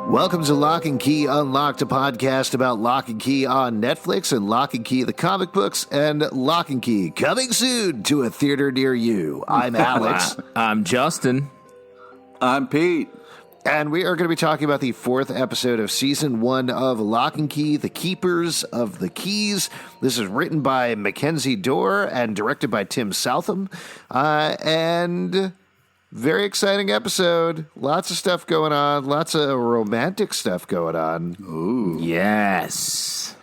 Welcome to Locke and Key Unlocked, a podcast about Locke and Key on Netflix and Locke and Key the comic books and Locke and Key coming soon to a theater near you. I'm Alex. I'm Justin. I'm Pete. And we are going to be talking about the fourth episode of Season 1 of Locke and Key, The Keepers of the Keys. This is written by Mackenzie Dorr and directed by Tim Southam. And very exciting episode. Lots of stuff going on. Lots of romantic stuff going on. Ooh. Yes.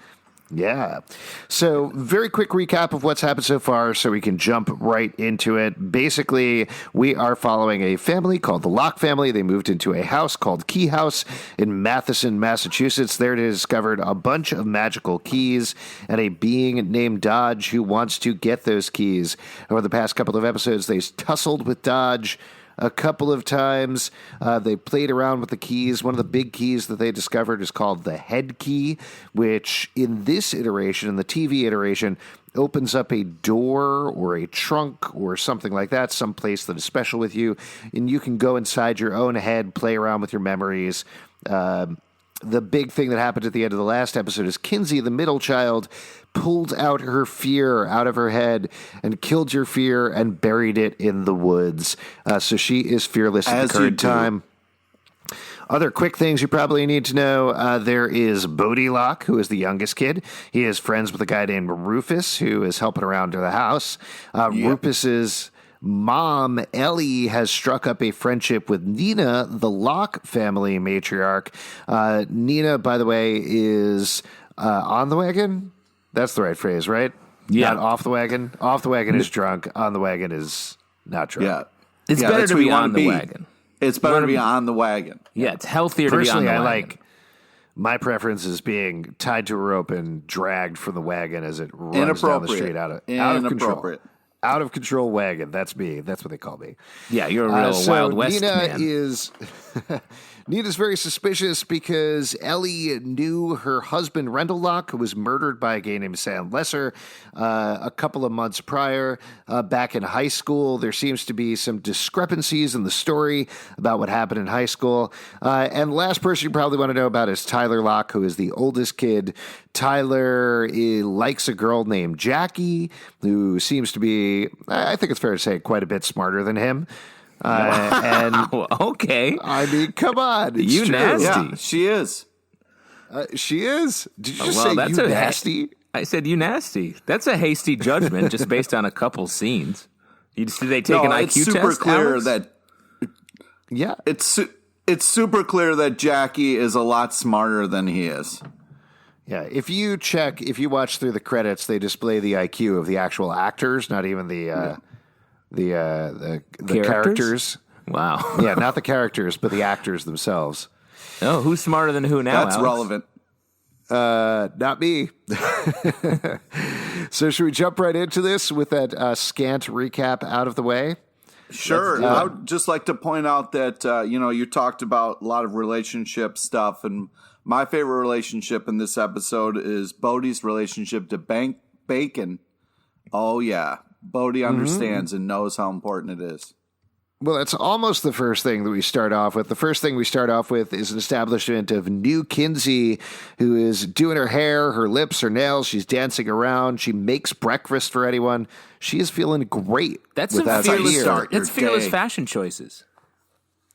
Yeah. So, very quick recap of what's happened so far so we can jump right into it. Basically, we are following a family called the Locke family. They moved into a house called Keyhouse in Matheson, Massachusetts. There they discovered a bunch of magical keys and a being named Dodge who wants to get those keys. Over the past couple of episodes, they tussled with Dodge a couple of times. They played around with the keys. One of the big keys that they discovered is called the head key, which in this iteration, in the TV iteration, opens up a door or a trunk or something like that, some place that is special with you, and you can go inside your own head, play around with your memories. The big thing that happened at the end of the last episode is Kinsey, the middle child, pulled out her fear out of her head and killed your fear and buried it in the woods. So she is fearless at the current time. Other quick things you probably need to know. There is Bode Locke, who is the youngest kid. He is friends with a guy named Rufus, who is helping around to the house. Rufus's mom, Ellie, has struck up a friendship with Nina, the Locke family matriarch. Nina, by the way, is on the wagon. That's the right phrase, right? Yeah. Not off the wagon. Off the wagon is drunk. On the wagon is not drunk. Yeah. It's better to be on the wagon. It's better to be on the wagon. Yeah, it's healthier to be on the wagon. Like my preference is being tied to a rope and dragged from the wagon as it runs down the street out of control. Out of control wagon. That's me. That's what they call me. Yeah, you're a real Wild West man. Nina's very suspicious because Ellie knew her husband, Rendell Locke, who was murdered by a guy named Sam Lesser a couple of months prior. Back in high school, there seems to be some discrepancies in the story about what happened in high school. And the last person you probably want to know about is Tyler Locke, who is the oldest kid. Tyler likes a girl named Jackie, who seems to be, I think it's fair to say, quite a bit smarter than him. And okay. I mean, come on. It's you true. nasty. Yeah, she is. She is. Did you just say that's you nasty? I said you nasty. That's a hasty judgment just based on a couple scenes. Did they take an IQ it's super test, clear Alex? that Yeah. it's super clear that Jackie is a lot smarter than he is. Yeah. If you watch through the credits, they display the IQ of the actual actors, not even the characters. Wow. Yeah, not the characters, but the actors themselves. Oh, who's smarter than who now? That's Alex? relevant. Not me. So should we jump right into this with that scant recap out of the way? Sure. I would just like to point out that, you talked about a lot of relationship stuff, and my favorite relationship in this episode is Bode's relationship to Bacon. Oh, yeah. Bode understands and knows how important it is. Well, that's almost the first thing that we start off with. The first thing we start off with is an establishment of new Kinsey, who is doing her hair, her lips, her nails. She's dancing around. She makes breakfast for anyone. She is feeling great. That's some fearless fashion choices.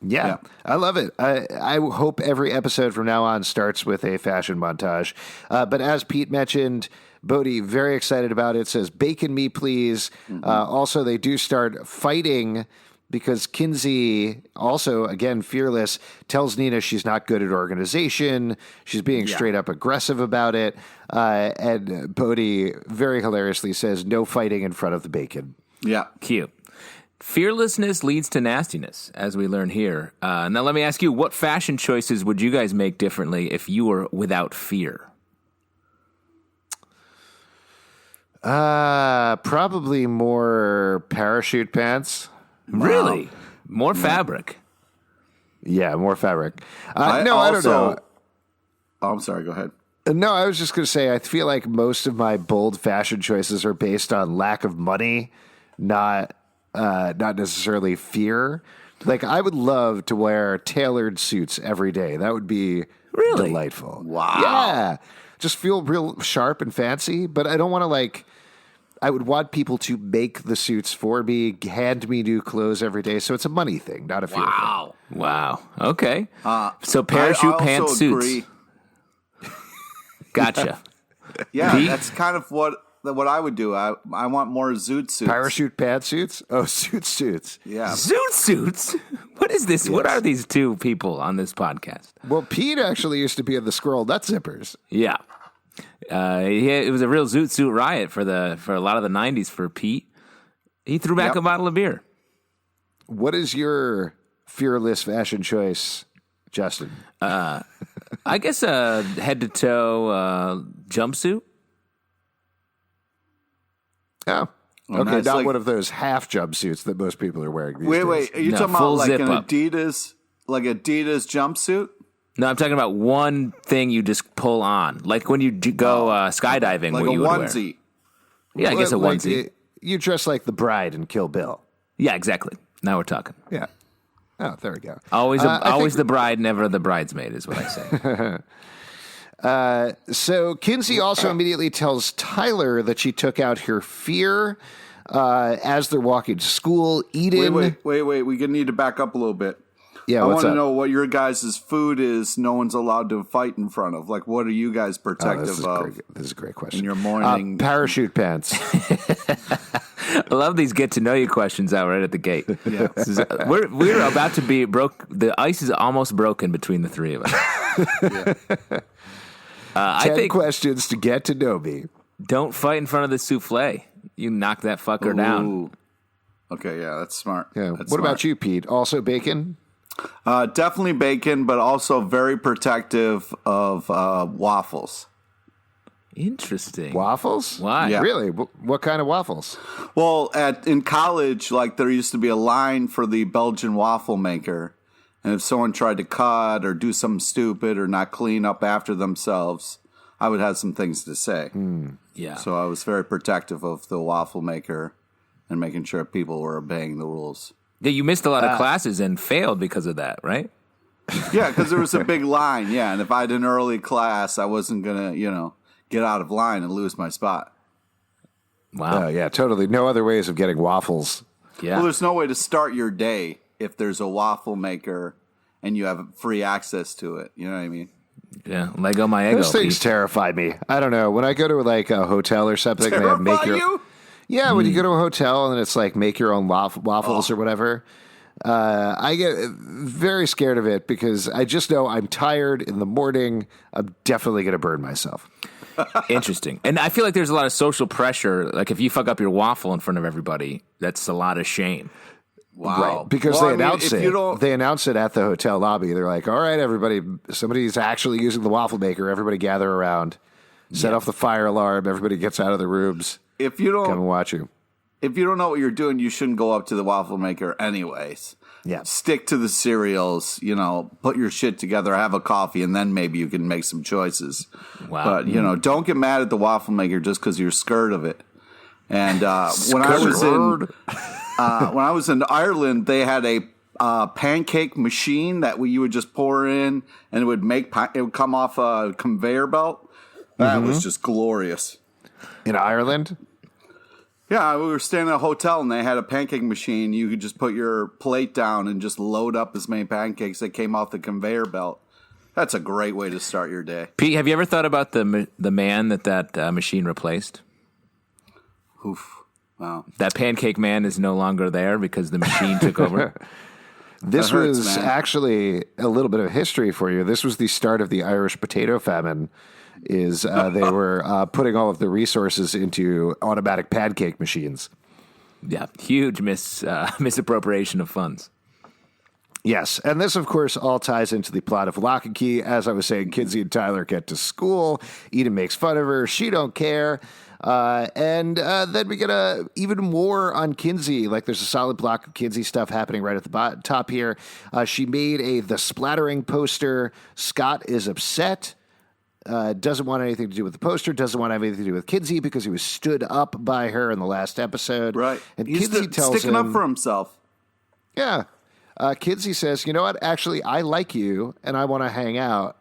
Yeah, I love it. I hope every episode from now on starts with a fashion montage. But as Pete mentioned, Bode, very excited about it, says, "Bacon me, please." Also, they do start fighting because Kinsey, also, again, fearless, tells Nina she's not good at organization. She's being straight up aggressive about it. And Bode very hilariously says, "No fighting in front of the bacon." Yeah. Cute. Fearlessness leads to nastiness, as we learn here. Now, let me ask you, what fashion choices would you guys make differently if you were without fear? Probably more parachute pants. Really? More fabric? Yeah, more fabric. I don't know. Oh, I'm sorry. Go ahead. No, I was just going to say, I feel like most of my bold fashion choices are based on lack of money, not necessarily fear. Like, I would love to wear tailored suits every day. That would be Really? delightful. Wow. Yeah. Just feel real sharp and fancy, but I don't want to, like, I would want people to make the suits for me, hand me new clothes every day. So it's a money thing, not a feel thing. Wow. Okay. So parachute I pants also suits. agree. Gotcha. Yeah, Pete? that's kind of what I would do. I want more zoot suits. Parachute pantsuits? Oh, suits. Yeah. Zoot suits? What is this? What are these two people on this podcast? Well, Pete actually used to be in the Squirrel Nut Zippers. Yeah. It was a real zoot suit riot for a lot of the 90s for Pete. He threw back a bottle of beer. What is your fearless fashion choice, Justin? I guess a head to toe jumpsuit. Oh. Okay, nice. not Like- one of those half jumpsuits that most people are wearing these days. Wait. Are you No, talking about full like zip an up. Adidas jumpsuit? No, I'm talking about one thing you just pull on, like when you go skydiving. Like what a you would wear. onesie. Yeah, I guess a Like, onesie. you dress like the bride in Kill Bill. Yeah, exactly. Now we're talking. Yeah. Oh, there we go. Always, I always think- the bride, never the bridesmaid, is what I say. So Kinsey also immediately tells Tyler that she took out her fear as they're walking to school. Eden. Wait. We need to back up a little bit. Yeah, I what's want to up? know what your guys' food is no one's allowed to fight in front of. Like, what are you guys Oh, protective this of? is a great question. in your morning- parachute pants. I love these get to know you questions out right at the gate. Yeah. We're about to be broke. The ice is almost broken between the three of us. I 10 think questions to get to know me. don't fight in front of the souffle. You knock that fucker down. Ooh. Okay, yeah, that's smart. Yeah. That's What about smart. you, Pete? Also bacon? Definitely bacon, but also very protective of waffles. Interesting. Waffles? Why? Yeah. Really? What kind of waffles? Well, in college, like there used to be a line for the Belgian waffle maker, and if someone tried to cut or do something stupid or not clean up after themselves, I would have some things to say. Yeah. So I was very protective of the waffle maker and making sure people were obeying the rules. Yeah, you missed a lot of classes and failed because of that, right? Yeah, because there was a big line. Yeah, and if I had an early class, I wasn't gonna, get out of line and lose my spot. Wow. Oh, yeah, totally. No other ways of getting waffles. Yeah. Well, there's no way to start your day if there's a waffle maker and you have free access to it. You know what I mean? Yeah. Lego my ego. Those things Pete. terrify me. I don't know. When I go to like a hotel or something, they have Terrify you? Yeah, when you go to a hotel and it's like make your own waffles or whatever, I get very scared of it because I just know I'm tired in the morning. I'm definitely going to burn myself. Interesting. And I feel like there's a lot of social pressure. Like if you fuck up your waffle in front of everybody, that's a lot of shame. Wow. Right, because Well, they I mean, announce if it. you don't- They announce it at the hotel lobby. They're like, "All right, everybody, somebody's actually using the waffle maker. Everybody gather around. Set off the fire alarm. Everybody gets out of the rooms. If you Come and don't, watch you." if you don't know what you're doing, you shouldn't go up to the waffle maker anyways. Yeah. Stick to the cereals, put your shit together, have a coffee, and then maybe you can make some choices. Wow. But, don't get mad at the waffle maker just because you're scared of it. And when I was in Ireland, they had a pancake machine that you would just pour in, and it would come off a conveyor belt. That was just glorious. In Ireland? Yeah, we were staying at a hotel and they had a pancake machine. You could just put your plate down and just load up as many pancakes that came off the conveyor belt. That's a great way to start your day. Pete, have you ever thought about the man that machine replaced? Oof. Wow. That pancake man is no longer there because the machine took over. This That hurts, was man. actually a little bit of history for you. This was the start of the Irish potato famine. They were putting all of the resources into automatic pancake machines. Yeah, huge misappropriation of funds. Yes, and this, of course, all ties into the plot of Locke Key. As I was saying, Kinsey and Tyler get to school. Eden makes fun of her. She don't care. And then we get even more on Kinsey. Like there's a solid block of Kinsey stuff happening right at the top here. She made the splattering poster. Scot is upset. Doesn't want anything to do with the poster. Doesn't want anything to do with Kinsey because he was stood up by her in the last episode. Right. And He's Kinsey tells sticking him, up for himself. yeah. Kinsey says, you know what? Actually, I like you, and I want to hang out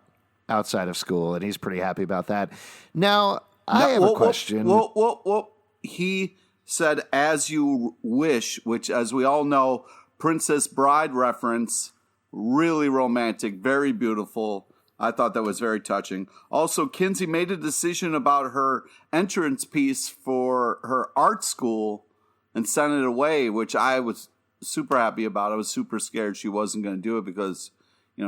outside of school, and he's pretty happy about that. Now, I have a question. Whoa. He said, as you wish, which, as we all know, Princess Bride reference, really romantic, very beautiful. I thought that was very touching. Also, Kinsey made a decision about her entrance piece for her art school and sent it away, which I was super happy about. I was super scared she wasn't going to do it because,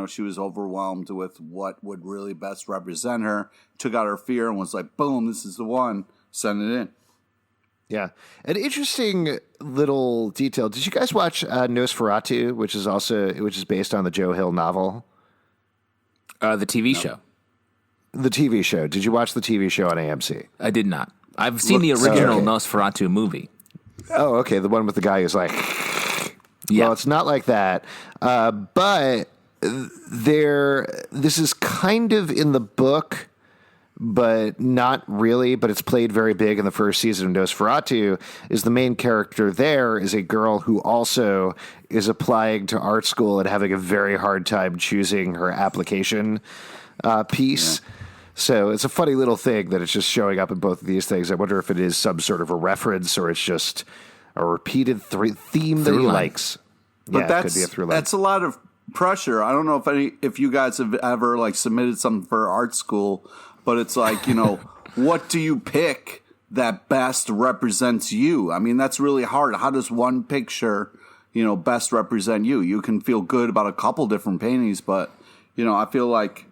she was overwhelmed with what would really best represent her. Took out her fear and was like, boom, this is the one. Send it in. Yeah. An interesting little detail. Did you guys watch Nosferatu, which is based on the Joe Hill novel? The TV show. The TV show. Did you watch the TV show on AMC? I did not. I've seen the original Nosferatu movie. Oh, okay. The one with the guy who's like, yeah. Well, it's not like that. But this is kind of in the book, but not really. But it's played very big in the first season of Nosferatu. Is the main character there is a girl who also is applying to art school and having a very hard time choosing her application piece. Yeah. So it's a funny little thing that it's just showing up in both of these things. I wonder if it is some sort of a reference or it's just a repeated theme that he likes. But it could be a through line. That's a lot of pressure. I don't know if you guys have ever submitted something for art school, but it's like, what do you pick that best represents you? I mean, that's really hard. How does one picture, best represent you? You can feel good about a couple different paintings, but, I feel like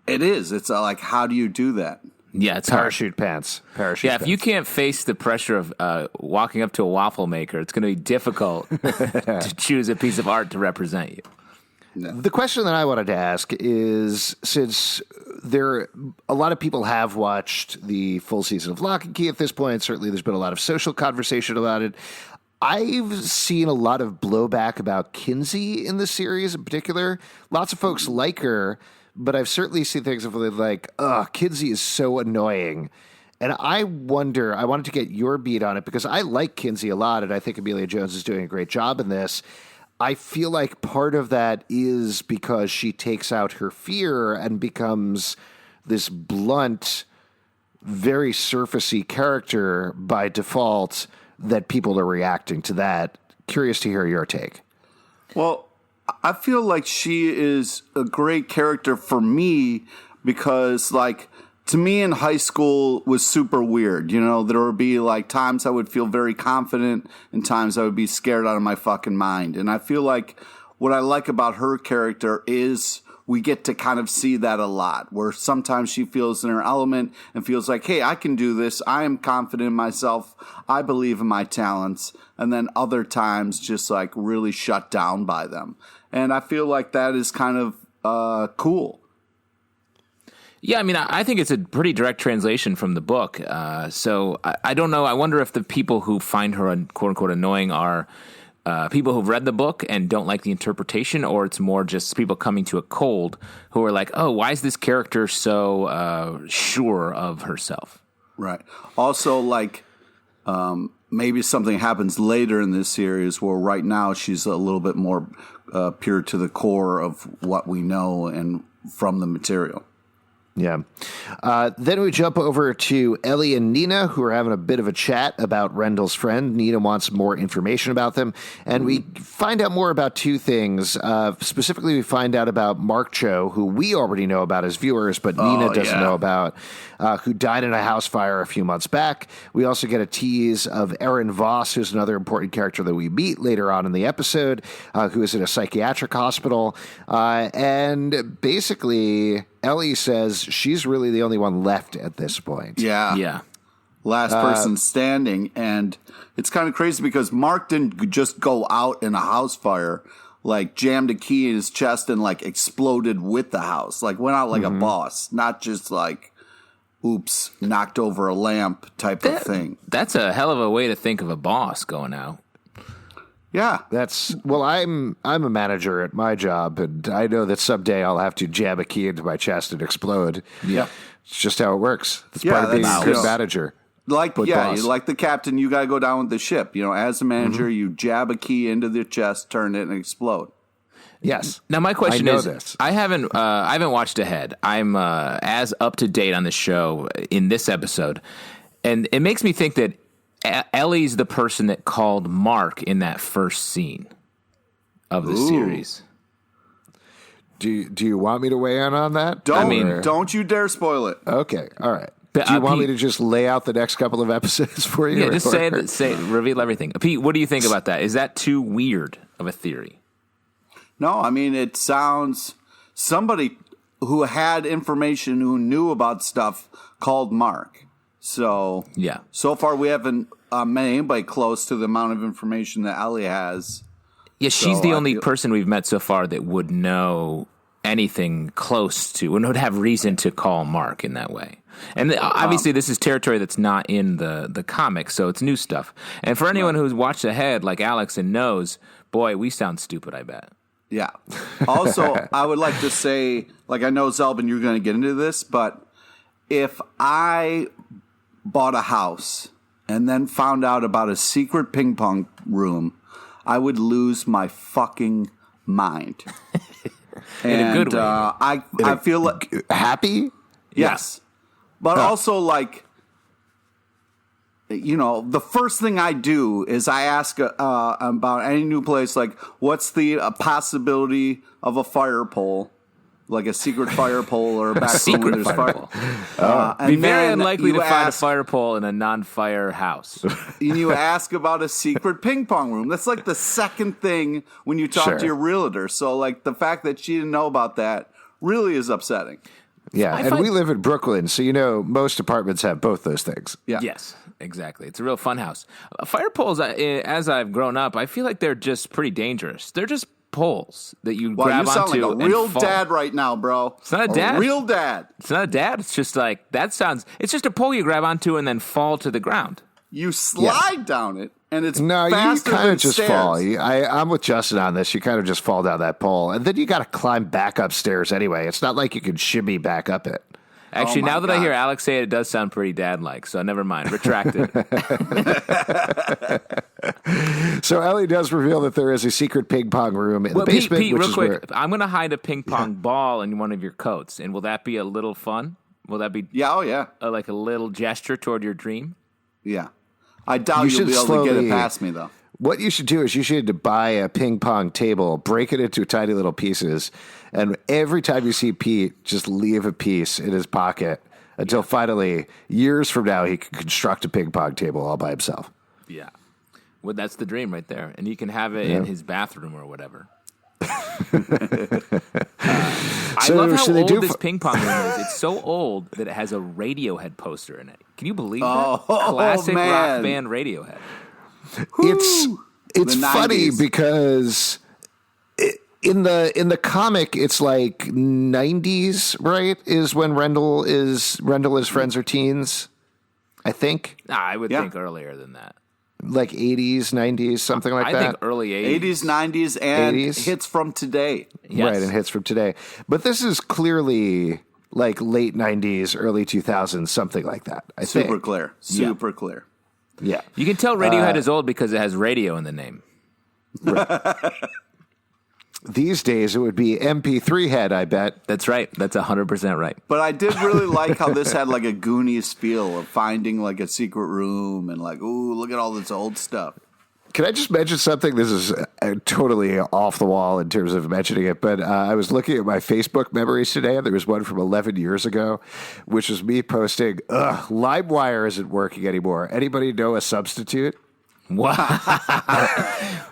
it's like, how do you do that? Yeah, it's parachute pants. If you can't face the pressure of walking up to a waffle maker, it's going to be difficult to choose a piece of art to represent you. No. The question that I wanted to ask is, since a lot of people have watched the full season of Locke Key at this point, certainly there's been a lot of social conversation about it. I've seen a lot of blowback about Kinsey in the series in particular. Lots of folks like her, but I've certainly seen things of like, Kinsey is so annoying. And I wanted to get your beat on it because I like Kinsey a lot, and I think Emilia Jones is doing a great job in this. I feel like part of that is because she takes out her fear and becomes this blunt, very surfacey character by default that people are reacting to that. Curious to hear your take. Well, I feel like she is a great character for me because, to me in high school was super weird. There would be times I would feel very confident and times I would be scared out of my fucking mind. And I feel like what I like about her character is we get to kind of see that a lot, where sometimes she feels in her element and feels like, hey, I can do this. I am confident in myself. I believe in my talents. And then other times just really shut down by them. And I feel like that is kind of cool. Yeah, I mean, I think it's a pretty direct translation from the book. So I don't know. I wonder if the people who find her quote unquote annoying are people who've read the book and don't like the interpretation, or it's more just people coming to it cold who are like, oh, why is this character so sure of herself? Right. Also, maybe something happens later in this series where right now she's a little bit more pure to the core of what we know and from the material. Yeah. Then we jump over to Ellie and Nina, who are having a bit of a chat about Rendell's friend. Nina wants more information about them. And we find out more about two things. Specifically, we find out about Mark Cho, who we already know about as viewers, but Nina doesn't know about, who died in a house fire a few months back. We also get a tease of Erin Voss, who's another important character that we meet later on in the episode, who is in a psychiatric hospital. And basically, Ellie says she's really the only one left at this point. Yeah. Last person standing. And it's kind of crazy because Mark didn't just go out in a house fire, jammed a key in his chest and exploded with the house. Went out like a boss, not just oops, knocked over a lamp type of thing. That's a hell of a way to think of a boss going out. Yeah. I'm a manager at my job, and I know that someday I'll have to jam a key into my chest and explode. Yeah. It's just how it works. It's part of being a good manager. Like, But yeah, boss. like the captain, you got to go down with the ship. You know, as a manager, you jab a key into the chest, turn it, and explode. Yes. Now my question I know is, this. I haven't watched ahead. I'm as up to date on the show in this episode, and it makes me think that Ellie's the person that called Mark in that first scene of the series. Do you want me to weigh in on that? Don't you dare spoil it. Okay, all right. But, Do you want me Pete- to just lay out the next couple of episodes for you? Yeah, just reveal everything. Pete, what do you think about that? Is that too weird of a theory? No, I mean, it sounds somebody who had information, who knew about stuff, called Mark. So, Yeah. So far, we haven't met anybody close to the amount of information that Ellie has. Yeah, she's the I only feel- person we've met so far that would know anything close to, would have reason to call Mark in that way. And obviously, this is territory that's not in the comics, so it's new stuff. And for anyone who's watched ahead, like Alex, and knows, boy, we sound stupid, I bet. Yeah. Also, I would like to say, like, I know, Zelvin, you're going to get into this, but if I bought a house and then found out about a secret ping pong room, I would lose my fucking mind. In a good way. I feel like happy? yes, but also like, you know, the first thing I do is I ask about any new place, like, what's the possibility of a fire pole, like a secret fire pole or a back room Secret where there's fire fire. Be very then unlikely you to find a ask- fire pole in a non-fire house. And you ask about a secret ping pong room. That's like the second thing when you talk Sure. to your realtor. So, like, the fact that she didn't know about that really is upsetting. Yeah, and find- we live in Brooklyn, so you know most apartments have both those things. Yeah. Yes, exactly. It's a real fun house. Fire poles, as I've grown up, I feel like they're just pretty dangerous. They're just poles that you Wow, grab you sound onto like a and real fall. dad right now, bro. It's not a dad. real dad. It's not a dad. It's just like, it's just a pole you grab onto and then fall to the ground. You slide down it, and it's No, you faster kind than of just stairs. fall. I'm with Justin on this. You kind of just fall down that pole, and then you got to climb back upstairs anyway. It's not like you can shimmy back up it. Actually, my now that I God. hear Alex say it, it does sound pretty dad-like, so never mind. Retract it. So Ellie does reveal that there is a secret ping pong room in Well, the basement, Pete, which real is quick, where I'm going to hide a ping pong ball in one of your coats, and will that be a little fun? Will that be Yeah, oh yeah, like a little gesture toward your dream? yeah. I doubt You you'll should be able to get slowly- it past me, though. What you should do is you should buy a ping pong table, break it into tiny little pieces, and every time you see Pete, just leave a piece in his pocket until finally, years from now, he can construct a ping pong table all by himself. Yeah. Well, that's the dream right there. And he can have it in his bathroom or whatever. I So love how should they old do this f- ping pong room is. It's so old that it has a Radiohead poster in it. Can you believe that? Oh, Classic man. rock band Radiohead. It's The funny 90s. because in the comic it's like 90s, right? Is when Rendell is friends are teens, I think. Nah, I would Yeah. think earlier than that. Like 80s, 90s, something like I that. think early 80s. 80s, 90s, and 80s? hits from today. Yes. Right, and hits from today. But this is clearly like late 90s, early 2000s, something like that. I Super think. clear. Super clear. Yeah. You can tell Radiohead is old because it has radio in the name. These days it would be MP3 head, I bet. That's right. That's 100% right. But I did really like how this had like a Goonies feel of finding like a secret room and like, ooh, look at all this old stuff. Can I just mention something? This is totally off the wall in terms of mentioning it, but I was looking at my Facebook memories today, and there was one from 11 years ago, which was me posting, LimeWire isn't working anymore. Anybody know a substitute? Wow.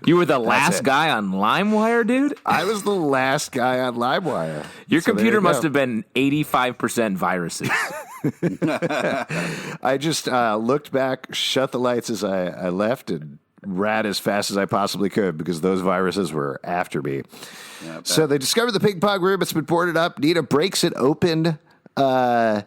You were the last it. guy on LimeWire, dude? I was the last guy on LimeWire. Your So there computer you must go. have been 85% viruses. I just looked back, shut the lights as I left, and ran as fast as I possibly could because those viruses were after me. Yeah, I bet. So they discovered the ping pong room. It's been boarded up. Nina breaks it open. I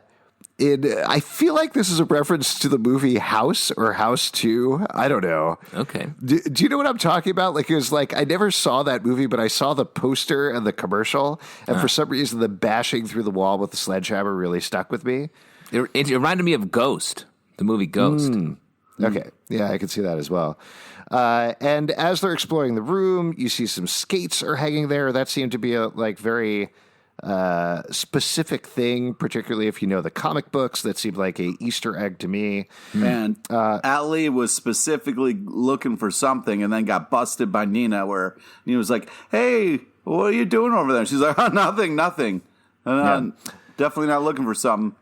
feel like this is a reference to the movie House or House 2. I don't know. Okay. Do you know what I'm talking about? Like, it was like, I never saw that movie, but I saw the poster and the commercial. And for some reason, the bashing through the wall with the sledgehammer really stuck with me. It reminded me of Ghost, The movie Ghost. Okay. Yeah, I can see that as well. And as they're exploring the room, you see some skates are hanging there. That seemed to be a very specific thing, particularly if you know the comic books. That seemed like a Easter egg to me. And Ali was specifically looking for something and then got busted by Nina, where Nina was like, "Hey, what are you doing over there?" She's like, "Oh, nothing. And definitely not looking for something."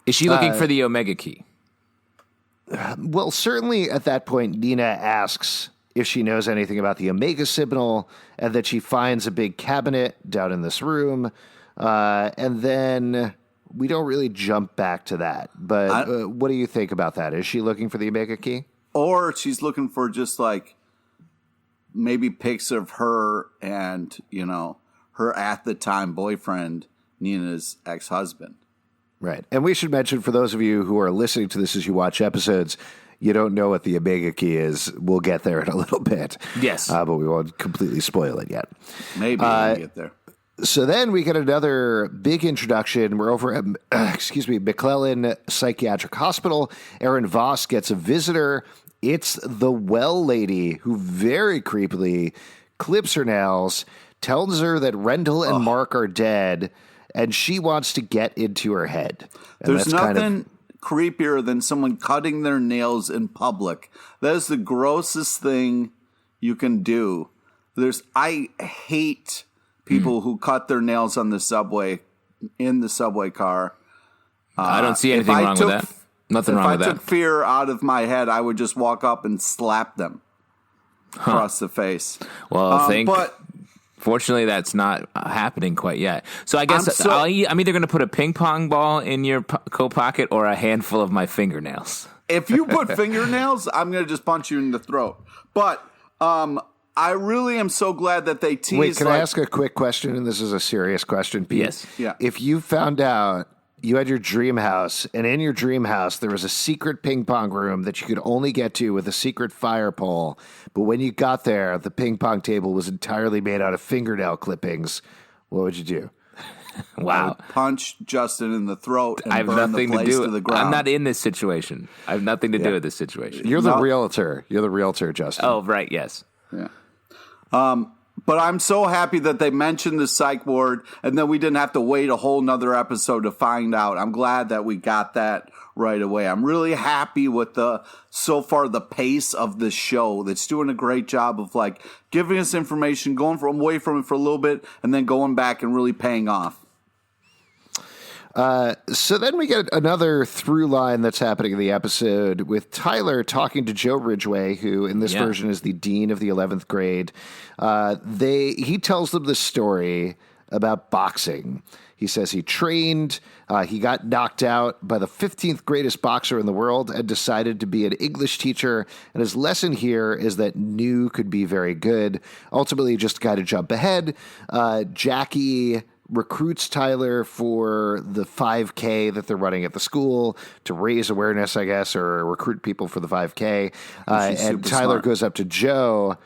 Is she looking for the Omega Key? Well, certainly at that point, Nina asks if she knows anything about the Omega signal, and that she finds a big cabinet down in this room. And then we don't really jump back to that. But what do you think about that? Is she looking for the Omega Key? Or she's looking for just like maybe pics of her and, her at the time boyfriend, Nina's ex-husband. Right. And we should mention, for those of you who are listening to this as you watch episodes, you don't know what the Omega Key is. We'll get there in a little bit. Yes. But we won't completely spoil it yet. Maybe we'll get there. So then we get another big introduction. We're over at, McClellan Psychiatric Hospital. Erin Voss gets a visitor. It's the well lady, who very creepily clips her nails, tells her that Rendell and Mark are dead, and she wants to get into her head. And there's nothing creepier than someone cutting their nails in public. That is the grossest thing you can do. I hate people who cut their nails on the subway, in the subway car. I don't see anything wrong with that. Nothing wrong with that. If I took fear out of my head, I would just walk up and slap them across the face. Well, fortunately, that's not happening quite yet. So I guess I'm either going to put a ping pong ball in your coat pocket or a handful of my fingernails. If you put fingernails, I'm going to just punch you in the throat. But I really am so glad that they teased. Wait, can I ask a quick question? And this is a serious question, Pete. Yes. Yeah. If you found out you had your dream house, and in your dream house there was a secret ping pong room that you could only get to with a secret fire pole, but when you got there, the ping pong table was entirely made out of fingernail clippings, what would you do? Wow. I would punch Justin in the throat and I have burn nothing the place to do. to the ground. I'm not in this situation. I have nothing to do with this situation. You're the realtor. You're the realtor, Justin. Oh, right. Yes. Yeah. But I'm so happy that they mentioned the psych ward, and then we didn't have to wait a whole nother episode to find out. I'm glad that we got that right away. I'm really happy with so far the pace of the show. That's doing a great job of giving us information, going away from it for a little bit, and then going back and really paying off. So then we get another through line that's happening in the episode with Tyler talking to Joe Ridgway, who in this version is the dean of the 11th grade. He tells them the story about boxing. He says he trained, he got knocked out by the 15th greatest boxer in the world and decided to be an English teacher. And his lesson here is that new could be very good. Ultimately, just got to jump ahead. Jackie recruits Tyler for the 5K that they're running at the school to raise awareness, I guess, or recruit people for the 5K. And Tyler goes up to Joe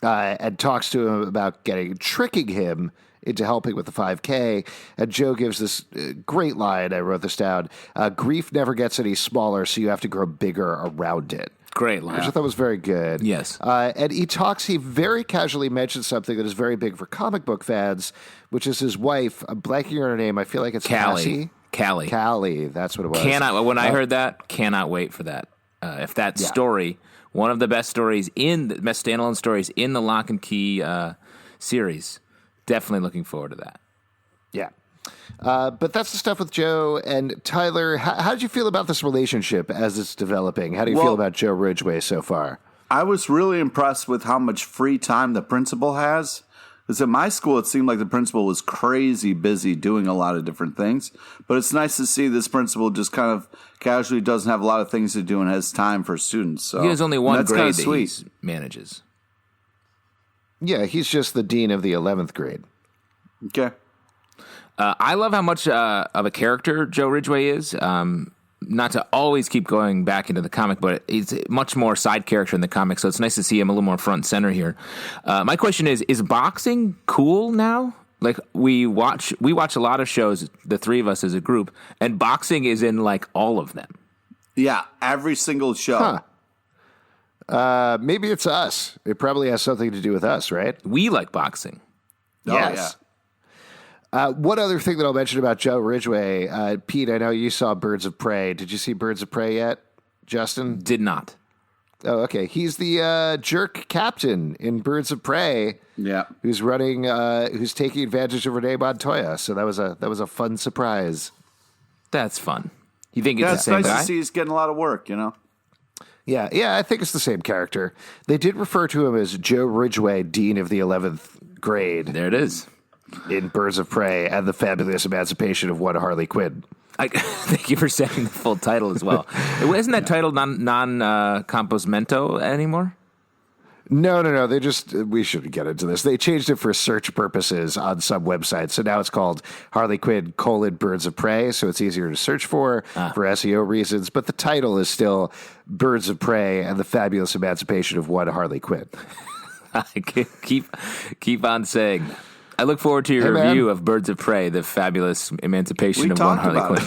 and talks to him about tricking him into helping with the 5K. And Joe gives this great line. I wrote this down. Grief never gets any smaller, so you have to grow bigger around it. Great line. Which I thought was very good. Yes. And he very casually mentions something that is very big for comic book fans, which is his wife. I'm blanking on her name. I feel like it's Callie. Callie. That's what it was. When I heard that, cannot wait for that. If that story, one of the best stories best standalone stories in the Locke and Key series, definitely looking forward to that. Yeah. But that's the stuff with Joe and Tyler. How did you feel about this relationship as it's developing? How do you feel about Joe Ridgway so far? I was really impressed with how much free time the principal has. Because at my school, it seemed like the principal was crazy busy doing a lot of different things. But it's nice to see this principal just kind of casually doesn't have a lot of things to do and has time for students. So he has only one grade that he sweet. manages. Yeah, he's just the dean of the 11th grade. Okay. I love how much of a character Joe Ridgway is. Not to always keep going back into the comic, but he's much more side character in the comic, so it's nice to see him a little more front and center here. My question is boxing cool now? Like we watch a lot of shows, the three of us as a group, and boxing is in all of them. Yeah, every single show. Maybe it's us. It probably has something to do with us, right? We like boxing. Yes. One other thing that I'll mention about Joe Ridgway, Pete, I know you saw Birds of Prey. Did you see Birds of Prey yet, Justin? Did not. Oh, okay. He's the jerk captain in Birds of Prey. Yeah, who's taking advantage of Renee Montoya. So that was a fun surprise. That's fun. You think it's the it's same nice guy? to see he's getting a lot of work. Yeah, I think it's the same character. They did refer to him as Joe Ridgway, Dean of the 11th grade. There it is. In Birds of Prey and the Fabulous Emancipation of One Harley Quinn. Thank you for saying the full title as well. Isn't that title non-composmento anymore? No. We shouldn't get into this. They changed it for search purposes on some websites. So now it's called Harley Quinn: Birds of Prey. So it's easier to search for SEO reasons. But the title is still Birds of Prey and the Fabulous Emancipation of One Harley Quinn. keep on saying. I look forward to your review of Birds of Prey: The Fabulous Emancipation of One Harley Quinn.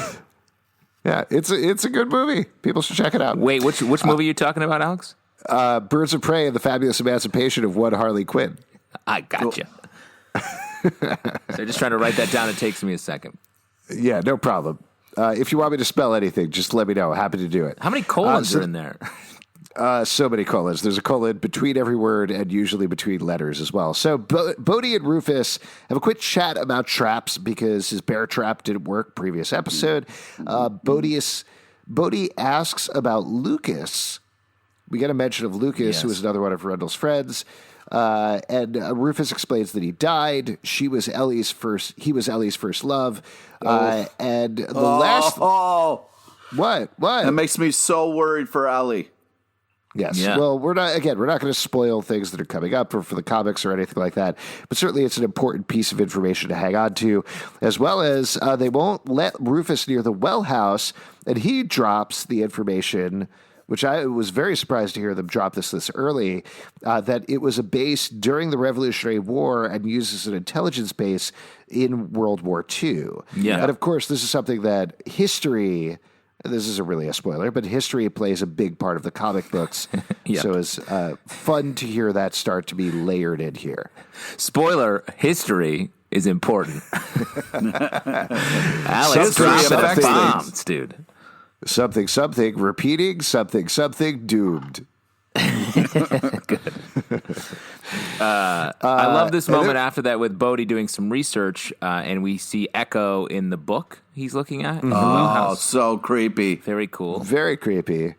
Yeah, it's a good movie. People should check it out. Wait, which movie are you talking about, Alex? Birds of Prey and the Fabulous Emancipation of One Harley Quinn. I gotcha. So just trying to write that down. It takes me a second. Yeah, no problem. If you want me to spell anything, just let me know. Happy to do it. How many colons are in there? So many colons. There's a colon between every word and usually between letters as well. So Bode and Rufus have a quick chat about traps because his bear trap didn't work previous episode. Bode asks about Lucas. We get a mention of Lucas, who is another one of Rendell's friends. And Rufus explains that he died. He was Ellie's first love. And the last... What? That makes me so worried for Ellie. Yes. Yeah. Well, we're not going to spoil things that are coming up for the comics or anything like that. But certainly it's an important piece of information to hang on to, as well as they won't let Rufus near the well house, and he drops the information, which I was very surprised to hear them drop this early, that it was a base during the Revolutionary War and used as an intelligence base in World War II. Yeah. And of course, this is something that history... This isn't really a spoiler, but history plays a big part of the comic books. Yep. So it's fun to hear that start to be layered in here. Spoiler, history is important. Alex Something dropping bombs, dude. Something, repeating, something, doomed. Good. I love this moment after that with Bode doing some research, and we see Echo in the book he's looking at. Oh, so creepy. Very cool. Very creepy.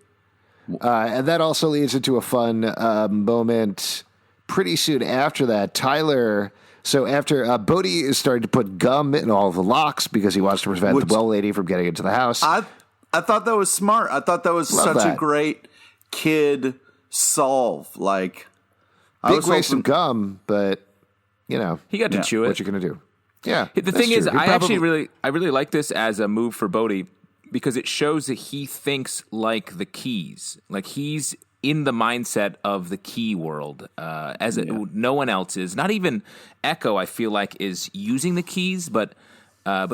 And that also leads into a fun moment pretty soon after that. Tyler... So after Bode is starting to put gum in all the locks because he wants to prevent the well lady from getting into the house. I thought that was smart. I thought that was a great kid solve. Like, big waste of gum, but you know he got to chew it. What you gonna do? Yeah. The thing is, I really like this as a move for Bode because it shows that he thinks like the Keys, like he's in the mindset of the Key world, no one else is. Not even Echo, I feel like, is using the Keys, but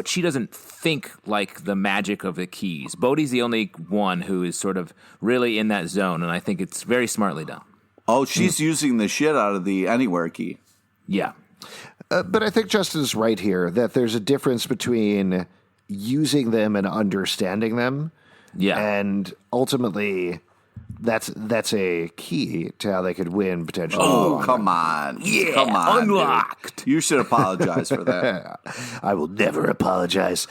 she doesn't think like the magic of the Keys. Bodhi's the only one who is sort of really in that zone, and I think it's very smartly done. Oh, she's using the shit out of the Anywhere key. Yeah. But I think Justin's right here, that there's a difference between using them and understanding them. Yeah. And ultimately... That's a key to how they could win potentially. Oh, come on. Yeah, come on, unlocked. Dude. You should apologize for that. I will never apologize.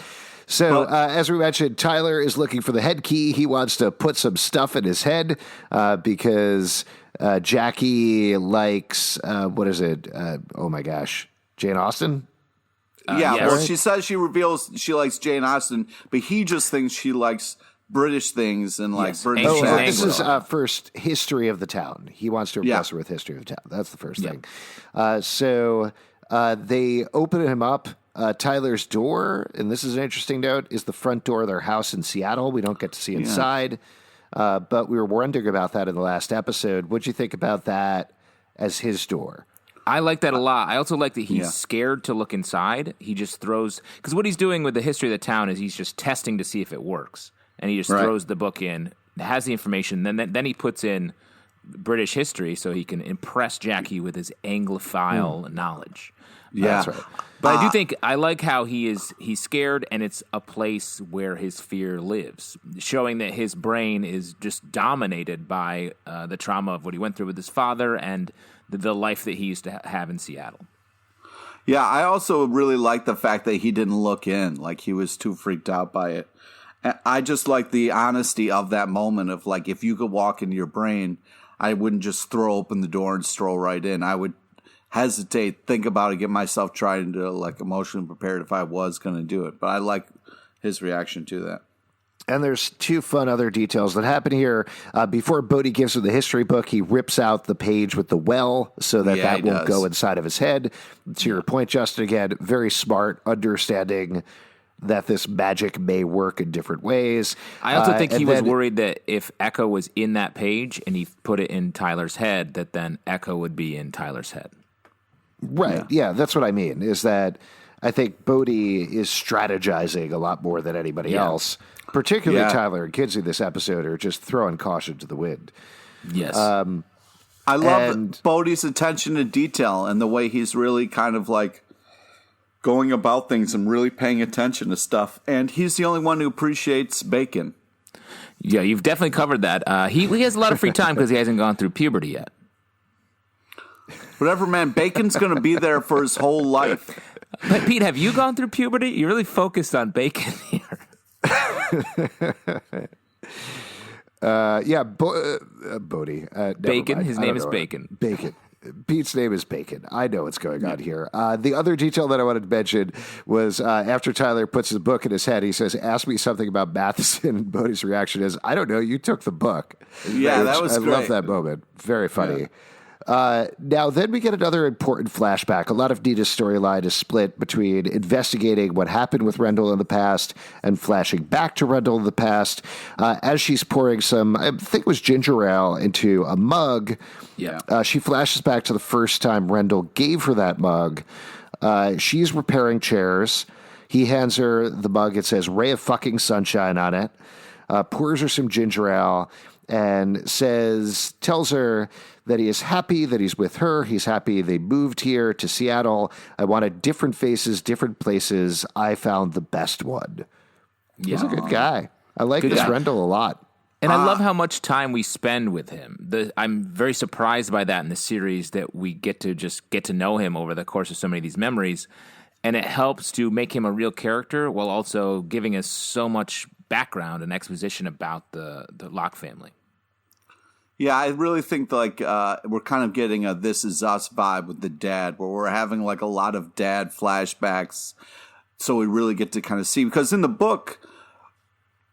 So, as we mentioned, Tyler is looking for the head key. He wants to put some stuff in his head because Jackie likes, what is it? Oh my gosh. Jane Austen? Well, she says she reveals she likes Jane Austen, but he just thinks she likes British things and like British. This is first history of the town. He wants to impress her with history of the town. That's the first thing. So they open him up. Tyler's door, and this is an interesting note, is the front door of their house in Seattle. We don't get to see inside, but we were wondering about that in the last episode. What'd you think about that as his door? I like that a lot. I also like that he's scared to look inside. He just throws... Because what he's doing with the history of the town is he's just testing to see if it works. and he just throws the book in, has the information, then he puts in British history so he can impress Jackie with his Anglophile knowledge. Yeah. That's right. But I do think I like how he's scared, and it's a place where his fear lives, showing that his brain is just dominated by the trauma of what he went through with his father and the life that he used to have in Seattle. Yeah, I also really like the fact that he didn't look in, like he was too freaked out by it. I just like the honesty of that moment of like, if you could walk into your brain, I wouldn't just throw open the door and stroll right in. I would hesitate, think about it, get myself trying to like emotionally prepared if I was going to do it. But I like his reaction to that. And there's two fun other details that happen here. Before Bode gives her the history book, he rips out the page with the well so that won't go inside of his head. To your point, Justin, again, very smart, understanding that this magic may work in different ways. I also think he was worried that if Echo was in that page and he put it in Tyler's head, that then Echo would be in Tyler's head. Right. Yeah, that's what I mean, is that I think Bode is strategizing a lot more than anybody else. Particularly Tyler and Kinsey this episode are just throwing caution to the wind. Yes. I love Bode's attention to detail and the way he's really kind of like going about things and really paying attention to stuff. And he's the only one who appreciates bacon. Yeah, you've definitely covered that. He has a lot of free time because he hasn't gone through puberty yet. Whatever, man. Bacon's going to be there for his whole life. But Pete, have you gone through puberty? You're really focused on bacon here. Bode. Bacon. His name is Bacon. Bacon. Pete's name is Bacon. I know what's going on here. The other detail that I wanted to mention was after Tyler puts his book in his head, he says, "Ask me something about Matheson." And Bode's reaction is, "I don't know. You took the book." Yeah, that was I great. love that moment. Very funny. Yeah. Now, then we get another important flashback. A lot of Nina's storyline is split between investigating what happened with Rendell in the past and flashing back to Rendell in the past. As she's pouring some, I think it was ginger ale, into a mug, she flashes back to the first time Rendell gave her that mug. She's repairing chairs. He hands her the mug. It says "Ray of fucking sunshine" on it. Pours her some ginger ale and tells her that he is happy that he's with her. He's happy they moved here to Seattle. I wanted different faces, different places. I found the best one. Yeah. He's a good guy. I like this Rendell a lot. And I love how much time we spend with him. I'm very surprised by that in the series, that we get to know him over the course of so many of these memories. And it helps to make him a real character while also giving us so much background and exposition about the Locke family. Yeah, I really think like we're kind of getting a This Is Us vibe with the dad, where we're having like a lot of dad flashbacks, so we really get to kind of see, because in the book,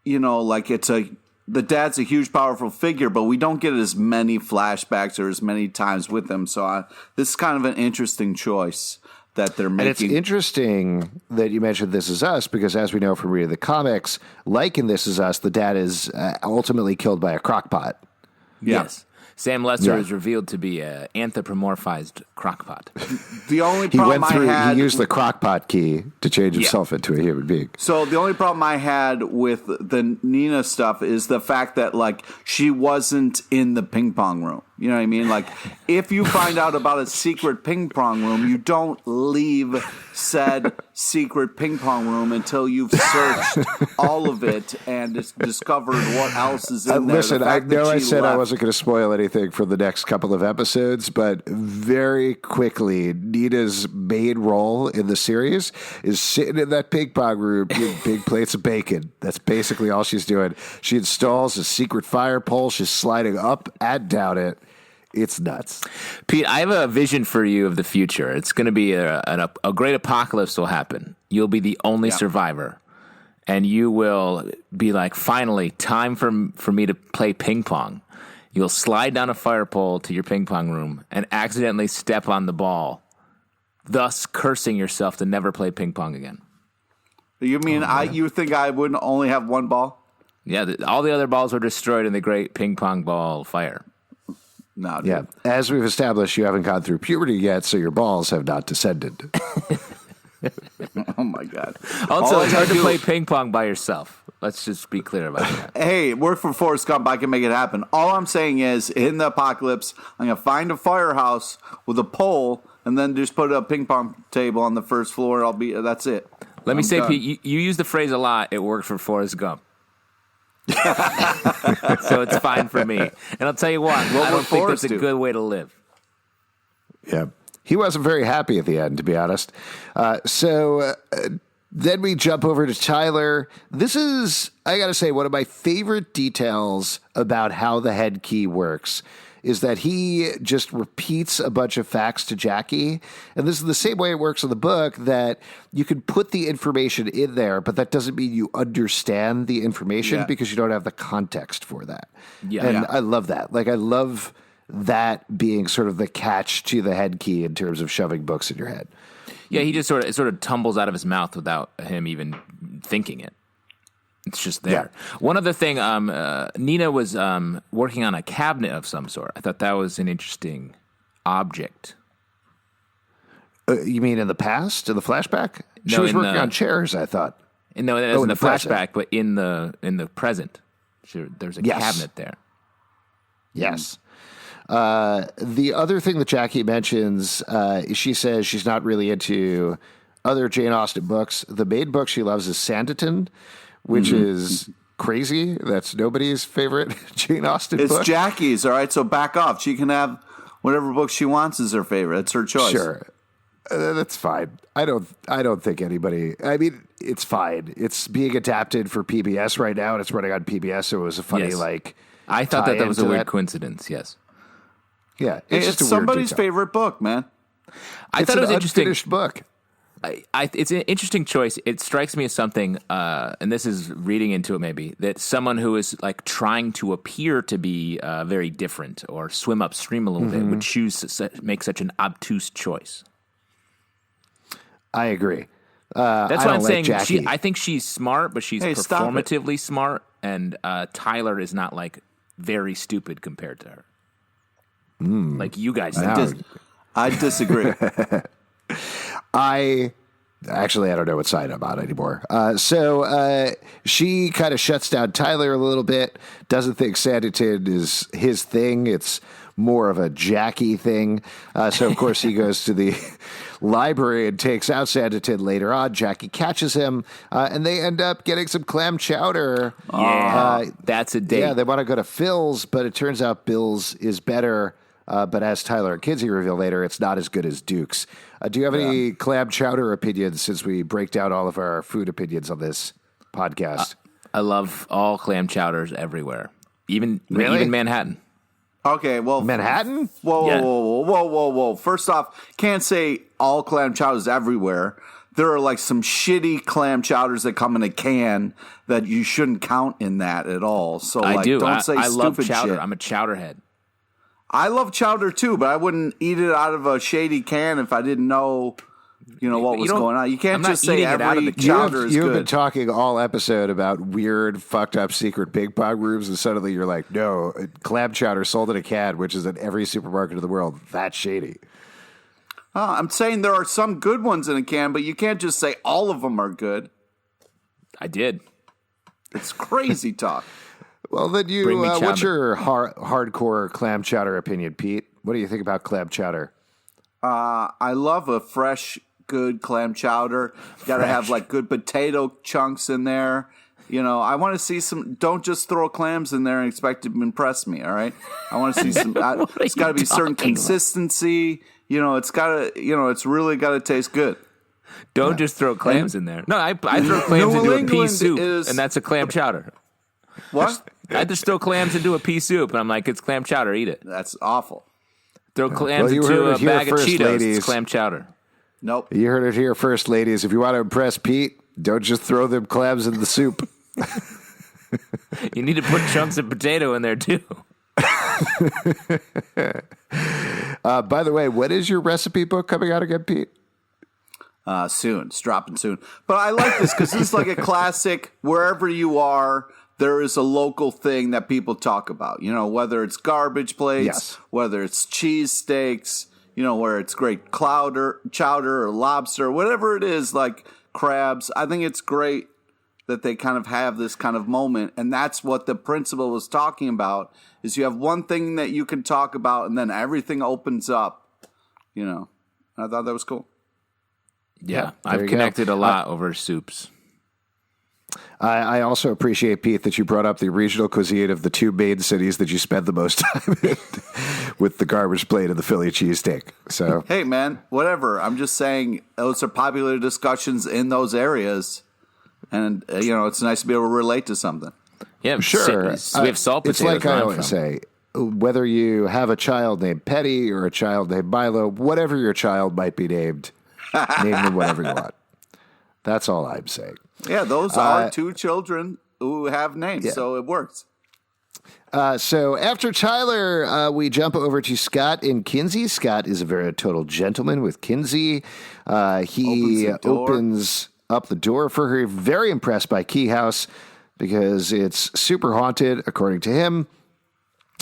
you know, like the dad's a huge, powerful figure, but we don't get as many flashbacks or as many times with him. So this is kind of an interesting choice that they're making. And it's interesting that you mentioned This Is Us, because as we know from reading the comics, like in This Is Us, the dad is ultimately killed by a crockpot. Yeah. Yes. Sam Lester is revealed to be an anthropomorphized crockpot. The only problem he used the crockpot key to change himself into a human being. So the only problem I had with the Nina stuff is the fact that like she wasn't in the ping pong room. You know what I mean? Like, if you find out about a secret ping pong room, you don't leave said secret ping pong room until you've searched all of it and discovered what else is in there. Listen, I know I said I wasn't going to spoil anything for the next couple of episodes, but very quickly, Nina's main role in the series is sitting in that ping pong room eating big plates of bacon. That's basically all she's doing. She installs a secret fire pole. She's sliding up and down it. It's nuts. Pete, I have a vision for you of the future. It's going to be a great apocalypse will happen. You'll be the only survivor. And you will be like, finally, time for me to play ping pong. You'll slide down a fire pole to your ping pong room and accidentally step on the ball, thus cursing yourself to never play ping pong again. You mean you think I wouldn't only have one ball? Yeah, all the other balls were destroyed in the great ping pong ball fire. No, dude. Yeah, as we've established, you haven't gone through puberty yet, so your balls have not descended. Oh my God! Also, it's hard to play ping pong by yourself. Let's just be clear about that. Hey, work for Forrest Gump. I can make it happen. All I'm saying is, in the apocalypse, I'm going to find a firehouse with a pole and then just put a ping pong table on the first floor. That's it. Let me say, Pete, you use the phrase a lot. It worked for Forrest Gump. So it's fine for me. And I'll tell you what, I don't think that's a good way to live. Yeah. He wasn't very happy at the end, to be honest. Then we jump over to Tyler. This is, I got to say, one of my favorite details about how the head key works is that he just repeats a bunch of facts to Jackie. And this is the same way it works in the book, that you can put the information in there, but that doesn't mean you understand the information because you don't have the context for that. Yeah. And I love that. Like, I love that being sort of the catch to the head key in terms of shoving books in your head. Yeah, he just sort of tumbles out of his mouth without him even thinking it. It's just there. Yeah. One other thing, Nina was working on a cabinet of some sort. I thought that was an interesting object. You mean in the past, in the flashback? She was working on chairs, I thought. No, that was in the flashback, but in the present, there's a cabinet there. Yes. The other thing that Jackie mentions, she says she's not really into other Jane Austen books. The main book she loves is Sanditon, which is crazy. That's nobody's favorite Jane Austen book. It's Jackie's, all right? So back off. She can have whatever book she wants as her favorite. It's her choice. Sure. That's fine. I don't think anybody... I mean, it's fine. It's being adapted for PBS right now, and it's running on PBS, so it was a funny, I thought that was a weird coincidence, yes. Yeah. It's somebody's favorite book, man. I thought it was an interesting unfinished book. It's an interesting choice. It strikes me as something, and this is reading into it maybe, that someone who is like trying to appear to be very different or swim upstream a little bit would choose to make such an obtuse choice. I agree. That's why I'm saying I think she's smart, but she's performatively smart, and Tyler is not like very stupid compared to her. Like you guys think. I disagree. I don't know what side I'm on anymore. So she kind of shuts down Tyler a little bit, doesn't think Sanditon is his thing. It's more of a Jackie thing. So, of course, he goes to the library and takes out Sanditon later on. Jackie catches him, and they end up getting some clam chowder. Yeah, that's a date. Yeah, they want to go to Phil's, but it turns out Bill's is better. But as Tyler and Kinsey reveal later, it's not as good as Duke's. Do you have any clam chowder opinions since we break down all of our food opinions on this podcast? I love all clam chowders everywhere, even Manhattan. Okay, well, Manhattan? Whoa. First off, can't say all clam chowders everywhere. There are like some shitty clam chowders that come in a can that you shouldn't count in that at all. So I do. Don't say I stupid love chowder. shit. I'm a chowder head. I love chowder too, but I wouldn't eat it out of a shady can if I didn't know, what was going on. You can't just say every chowder is good. You've been talking all episode about weird, fucked up secret ping pong rooms, and suddenly you're like, no, clam chowder sold in a can, which is in every supermarket in the world. That's shady. I'm saying there are some good ones in a can, but you can't just say all of them are good. I did. It's crazy talk. Well, then what's your hardcore clam chowder opinion, Pete? What do you think about clam chowder? I love a fresh, good clam chowder. Got to have like good potato chunks in there. I want to see some. Don't just throw clams in there and expect to impress me. All right, I want to see some. It's got to be certain consistency. It's got to. It's really got to taste good. Don't just throw clams in there. No, I throw clams into a pea soup, and that's a clam chowder. What? I just throw clams into a pea soup, and I'm like, it's clam chowder. Eat it. That's awful. Throw clams into a bag of Cheetos. Ladies. It's clam chowder. Nope. You heard it here first, ladies. If you want to impress Pete, don't just throw them clams in the soup. You need to put chunks of potato in there, too. By the way, when is your recipe book coming out again, Pete? Soon. It's dropping soon. But I like this because this is like a classic. Wherever you are, there is a local thing that people talk about. Whether it's garbage plates, whether it's cheese steaks, where it's great chowder or lobster, whatever it is, like crabs. I think it's great that they kind of have this kind of moment. And that's what the principal was talking about, is you have one thing that you can talk about and then everything opens up, you know. I thought that was cool. Yeah, I've connected a lot over soups. I also appreciate, Pete, that you brought up the regional cuisine of the two main cities that you spend the most time in with the garbage plate and the Philly cheesesteak. So, hey, man, whatever. I'm just saying those are popular discussions in those areas. And, it's nice to be able to relate to something. Yeah, sure. We have salt potatoes. It's like I always say, whether you have a child named Petty or a child named Milo, whatever your child might be named, name them whatever you want. That's all I'm saying. Yeah, those are two children who have names, so it works. So after Tyler, we jump over to Scot and Kinsey. Scot is a total gentleman with Kinsey. He opens up the door for her. Very impressed by Keyhouse because it's super haunted, according to him.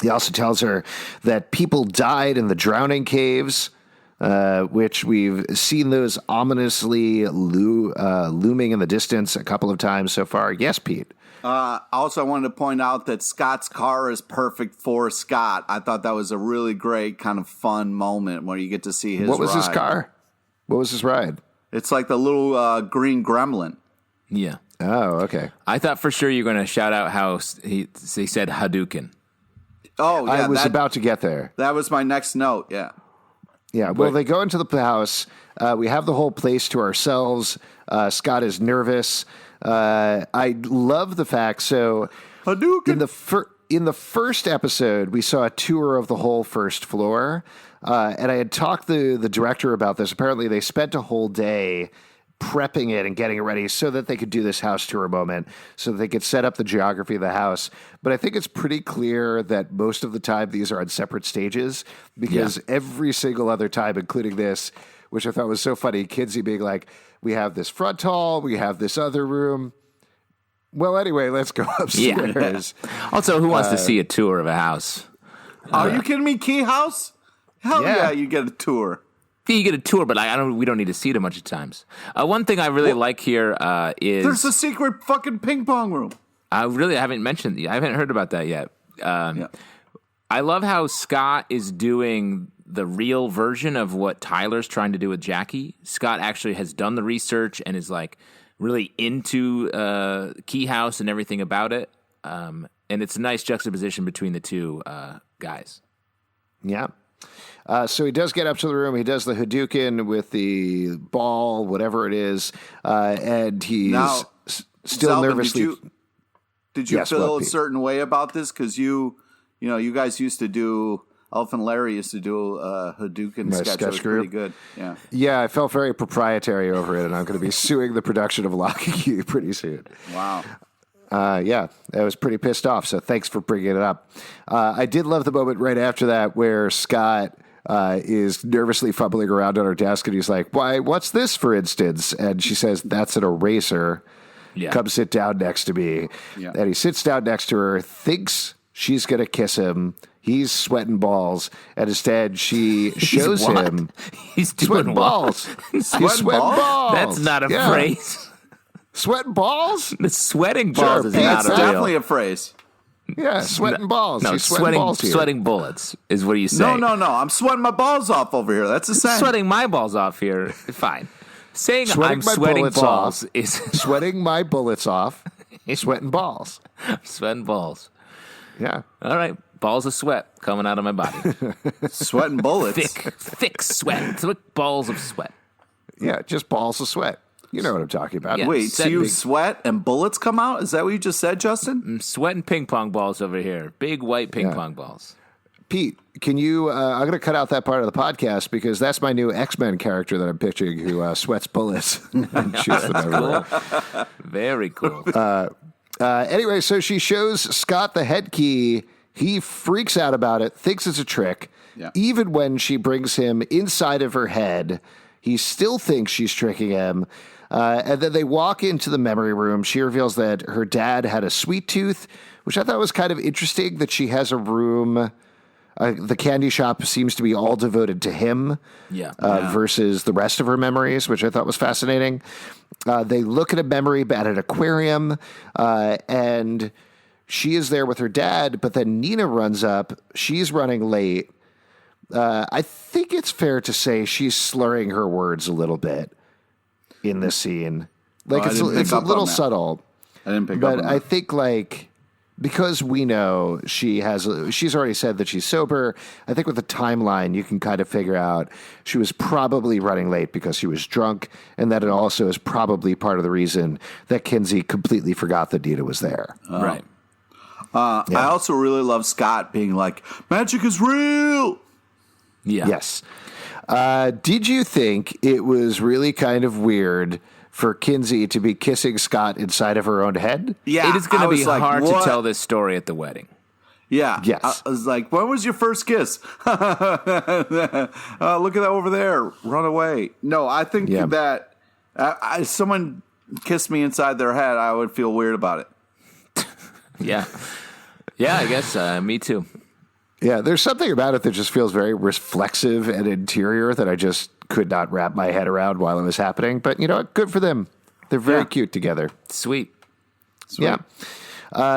He also tells her that people died in the drowning caves, which we've seen those ominously looming in the distance a couple of times so far. Yes, Pete. Also, I wanted to point out that Scott's car is perfect for Scot. I thought that was a really great kind of fun moment where you get to see his What was ride. his car? What was his ride? It's like the little green gremlin. Yeah. Oh, okay. I thought for sure you were going to shout out how he said Hadouken. Oh, yeah. I was about to get there. That was my next note, yeah. Yeah, well, they go into the house. We have the whole place to ourselves. Scot is nervous. I love the fact. So, Hadouken. in the first episode, we saw a tour of the whole first floor, and I had talked to the director about this. Apparently, they spent a whole day prepping it and getting it ready so that they could do this house tour moment, so that they could set up the geography of the house. But I think it's pretty clear that most of the time these are on separate stages, because every single other time, including this, which I thought was so funny, Kinsey being like, we have this front hall, we have this other room. Well, anyway, let's go upstairs. Yeah. Also, who wants to see a tour of a house? Are you kidding me? Keyhouse? Hell yeah, you get a tour. You get a tour, but we don't need to see it a bunch of times. One thing I really like here is there's a secret fucking ping pong room. I haven't heard about that yet. I love how Scot is doing the real version of what Tyler's trying to do with Jackie. Scot actually has done the research and is like really into Keyhouse and everything about it. And it's a nice juxtaposition between the two guys. Yeah. So he does get up to the room. He does the Hadouken with the ball, whatever it is, and he's still Zelvin, nervously. Did you feel a certain way about this? Because you guys used to do. Elf and Larry used to do a Hadouken sketch. That was pretty good. Yeah. Yeah, I felt very proprietary over it, and I'm going to be suing the production of Locke Key pretty soon. Wow. Yeah, I was pretty pissed off, so thanks for bringing it up. I did love the moment right after that where Scot is nervously fumbling around on her desk, and he's like, "Why? What's this, for instance?" And she says, "That's an eraser." Yeah. Come sit down next to me. Yeah. And he sits down next to her, thinks she's going to kiss him. He's sweating balls, and instead she shows him he's sweating balls. He's sweating balls. That's not a phrase. Sweating balls? The sweating balls is not a definitely a phrase. Yeah, sweating balls. No, he's sweating bullets is what you say. No. I'm sweating my balls off over here. That's the same. Sweating my balls off here. Fine. Saying sweating I'm sweating balls is sweating my bullets off. Sweating balls. Sweating balls. Yeah. All right. Balls of sweat coming out of my body. Sweating bullets. Thick sweat. Thick balls of sweat. Yeah, just balls of sweat. You know what I'm talking about. Yeah, wait, so you sweat and bullets come out? Is that what you just said, Justin? I'm sweating ping pong balls over here. Big white ping pong balls. Pete, can you, I'm going to cut out that part of the podcast because that's my new X-Men character that I'm pitching who sweats bullets and shoots them everywhere. Cool. Very cool. Anyway, so she shows Scot the head key. He freaks out about it, thinks it's a trick. Yeah. Even when she brings him inside of her head, he still thinks she's tricking him. And then they walk into the memory room. She reveals that her dad had a sweet tooth, which I thought was kind of interesting, that she has a room. The candy shop seems to be all devoted to him versus the rest of her memories, which I thought was fascinating. They look at a memory at an aquarium, and she is there with her dad, but then Nina runs up. She's running late. I think it's fair to say she's slurring her words a little bit in this scene. Like, it's a little subtle. I didn't pick up but on that. I think, like, because we know she's already said that she's sober, I think with the timeline, you can kind of figure out she was probably running late because she was drunk, and that it also is probably part of the reason that Kinsey completely forgot that Nina was there. Right. I also really love Scott being like, magic is real. Yeah. Yes. Did you think it was really kind of weird for Kinsey to be kissing Scott inside of her own head? Yeah. It is going to be like, hard what? to tell this story at the wedding. Yeah. Yes. I was like, when was your first kiss? Look at that over there. Run away. No, I think that if someone kissed me inside their head, I would feel weird about it. Yeah. Yeah, I guess me too. Yeah, there's something about it that just feels very reflexive and interior that I just could not wrap my head around while it was happening. But you know what? Good for them. They're very cute together. Sweet. Yeah.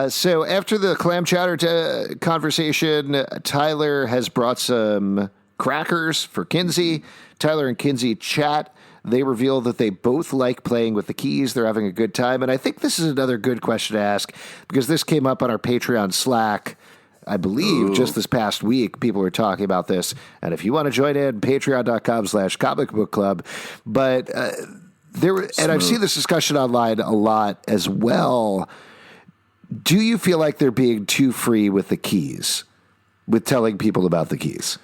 So after the clam chowder conversation, Tyler has brought some crackers for Kinsey. Tyler and Kinsey chat. They reveal that they both like playing with the keys. They're having a good time. And I think this is another good question to ask because this came up on our Patreon Slack, I believe, just this past week. People were talking about this. And if you want to join in, patreon.com/comicbookclub. But and I've seen this discussion online a lot as well. Do you feel like they're being too free with the keys, with telling people about the keys?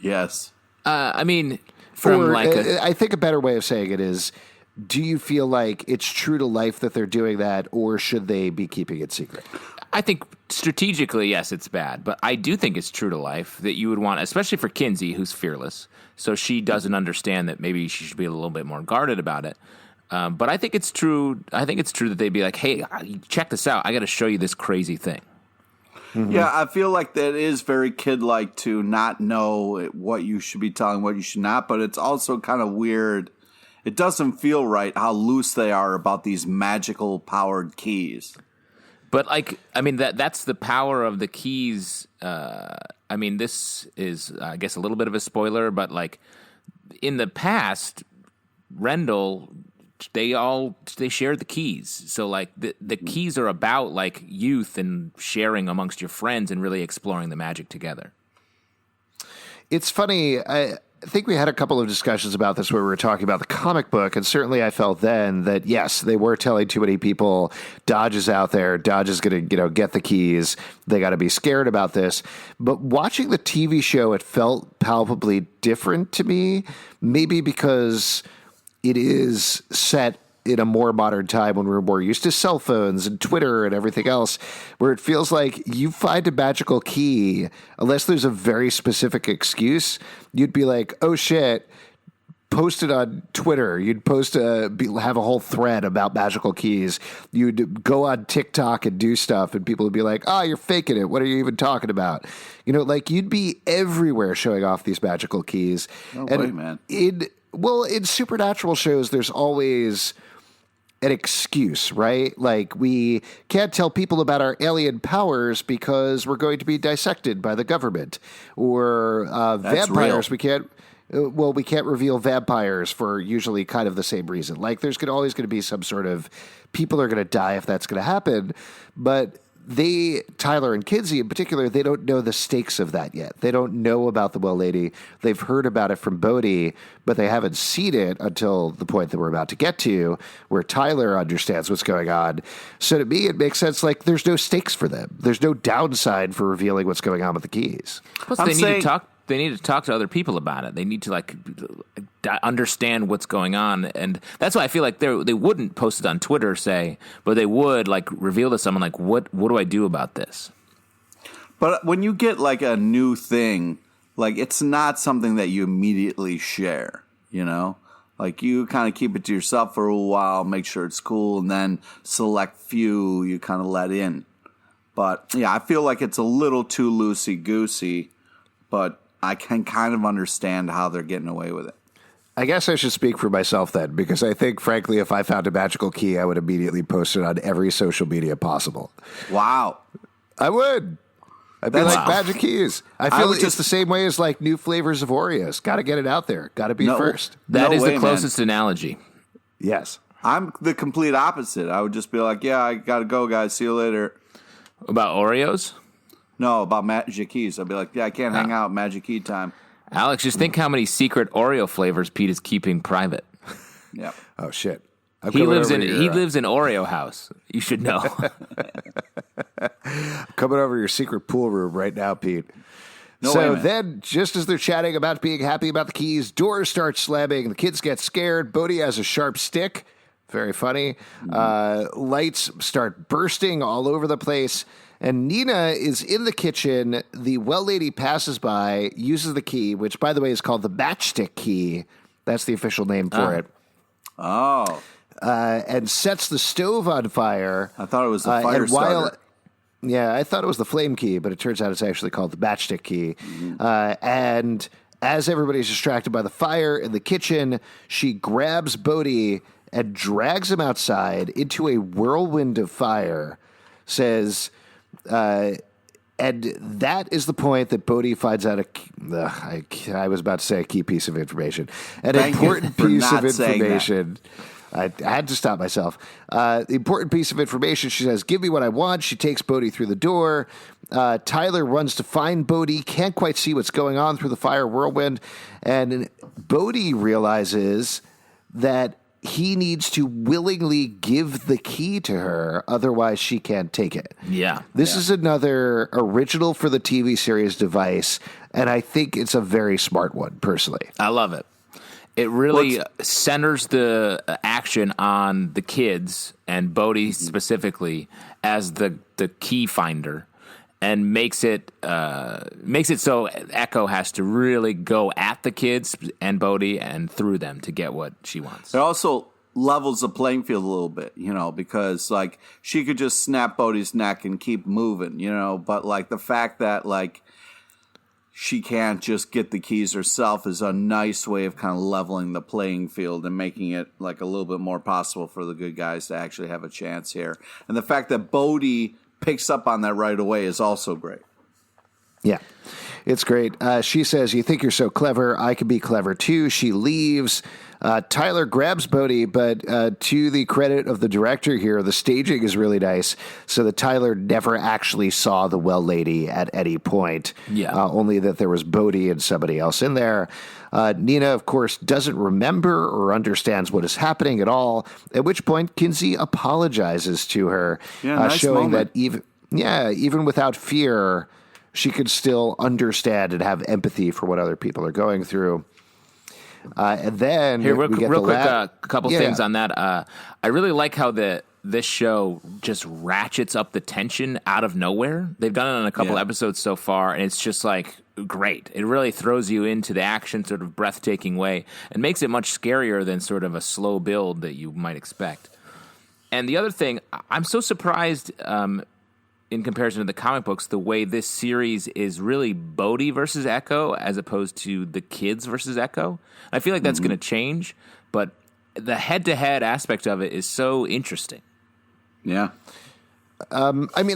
Yes. I mean, I think a better way of saying it is, do you feel like it's true to life that they're doing that, or should they be keeping it secret? I think strategically, yes, it's bad. But I do think it's true to life that you would want, especially for Kinsey, who's fearless. So she doesn't understand that maybe she should be a little bit more guarded about it. But I think it's true. I think it's true that they'd be like, hey, check this out. I got to show you this crazy thing. Mm-hmm. Yeah, I feel like that is very kid-like to not know what you should be telling, what you should not. But it's also kind of weird. It doesn't feel right how loose they are about these magical powered keys. But like, I mean, that's the power of the keys. I mean, this is, I guess, a little bit of a spoiler, but like in the past, Rendell, they shared the keys. So like the keys are about like youth and sharing amongst your friends and really exploring the magic together. It's funny. I think we had a couple of discussions about this where we were talking about the comic book, and certainly I felt then that, yes, they were telling too many people, Dodge is out there, Dodge is going to get the keys, they got to be scared about this. But watching the TV show, it felt palpably different to me, maybe because it is set in a more modern time when we're more used to cell phones and Twitter and everything else, where it feels like you find a magical key, unless there's a very specific excuse, you'd be like, oh shit, post it on Twitter. You'd have a whole thread about magical keys. You'd go on TikTok and do stuff, and people would be like, oh, you're faking it. What are you even talking about? You know, like you'd be everywhere showing off these magical keys. No way, man. In supernatural shows, there's always an excuse, right? Like we can't tell people about our alien powers because we're going to be dissected by the government, or vampires. Real. We can't reveal vampires for usually kind of the same reason. Like there's always going to be some sort of people are going to die if that's going to happen, but Tyler and Kinsey in particular, they don't know the stakes of that yet. They don't know about the well lady. They've heard about it from Bode, but they haven't seen it until the point that we're about to get to, where Tyler understands what's going on. So to me, it makes sense. Like there's no stakes for them. There's no downside for revealing what's going on with the keys. Plus, they need to talk to other people about it. They need to like understand what's going on, and that's why I feel like they wouldn't post it on Twitter, say, but they would like reveal to someone like, what do I do about this? But when you get like a new thing, like it's not something that you immediately share, you know? Like you kind of keep it to yourself for a while, make sure it's cool, and then select few you kind of let in. But yeah, I feel like it's a little too loosey-goosey but I can kind of understand how they're getting away with it. I guess I should speak for myself then, because I think, frankly, if I found a magical key, I would immediately post it on every social media possible. Wow. I would. I'd be like, magic keys. I feel it's the same way as like new flavors of Oreos. Got to get it out there. Got to be first. That is the closest analogy. Yes. I'm the complete opposite. I would just be like, yeah, I got to go, guys. See you later. About Oreos? No, about magic keys. I'd be like, yeah, I can't hang out. Magic key time. Alex, just think how many secret Oreo flavors Pete is keeping private. Yeah. Oh, shit. He lives in Oreo house. You should know. Coming over to your secret pool room right now, Pete. Then, just as they're chatting about being happy about the keys, doors start slamming. The kids get scared. Bode has a sharp stick. Very funny. Lights start bursting all over the place. And Nina is in the kitchen. The well lady passes by, uses the key, which, by the way, is called the matchstick key. That's the official name for it. Oh. And sets the stove on fire. I thought it was the fire starter. Yeah, I thought it was the flame key, but it turns out it's actually called the matchstick key. And as everybody's distracted by the fire in the kitchen, she grabs Bode and drags him outside into a whirlwind of fire, says... and that is the point that Bode finds out I was about to say a key piece of information. An important piece of information. I had to stop myself. The important piece of information, she says, give me what I want. She takes Bode through the door. Tyler runs to find Bode, can't quite see what's going on through the fire whirlwind. And Bode realizes that he needs to willingly give the key to her, otherwise she can't take it. Yeah. This is another original for the TV series device, and I think it's a very smart one, personally. I love it. It really centers the action on the kids, and Bode specifically, as the key finder, and makes it so Echo has to really go at the kids and Bode and through them to get what she wants. It also levels the playing field a little bit, because like she could just snap Bode's neck and keep moving, but like the fact that like she can't just get the keys herself is a nice way of kind of leveling the playing field and making it like a little bit more possible for the good guys to actually have a chance here. And the fact that Bode picks up on that right away is also great. Yeah, it's great. She says, you think you're so clever. I can be clever too. She leaves. Tyler grabs Bode, but to the credit of the director here, the staging is really nice. So that Tyler never actually saw the well lady at any point. Yeah. Only that there was Bode and somebody else in there. Nina, of course, doesn't remember or understands what is happening at all, at which point Kinsey apologizes to her, nice showing moment. that even without fear, she could still understand and have empathy for what other people are going through. And then Here, real quick, a couple things on that. I really like how this show just ratchets up the tension out of nowhere. They've done it on a couple episodes so far, and it's just like great. It really throws you into the action, sort of breathtaking way, and makes it much scarier than sort of a slow build that you might expect. And the other thing, I'm so surprised in comparison to the comic books, the way this series is really Bode versus Echo as opposed to the kids versus Echo. I feel like that's going to change, but the head-to-head aspect of it is so interesting. Yeah. I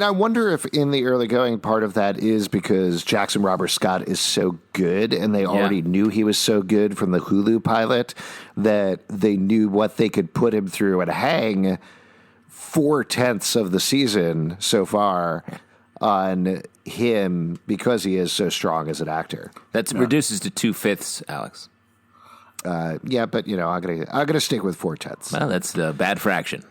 wonder if in the early going part of that is because Jackson Robert Scott is so good and they already knew he was so good from the Hulu pilot that they knew what they could put him through and hang 4/10 of the season so far on him because he is so strong as an actor. That reduces to 2/5, Alex. But I'm gonna stick with 4/10. Well, that's the bad fraction.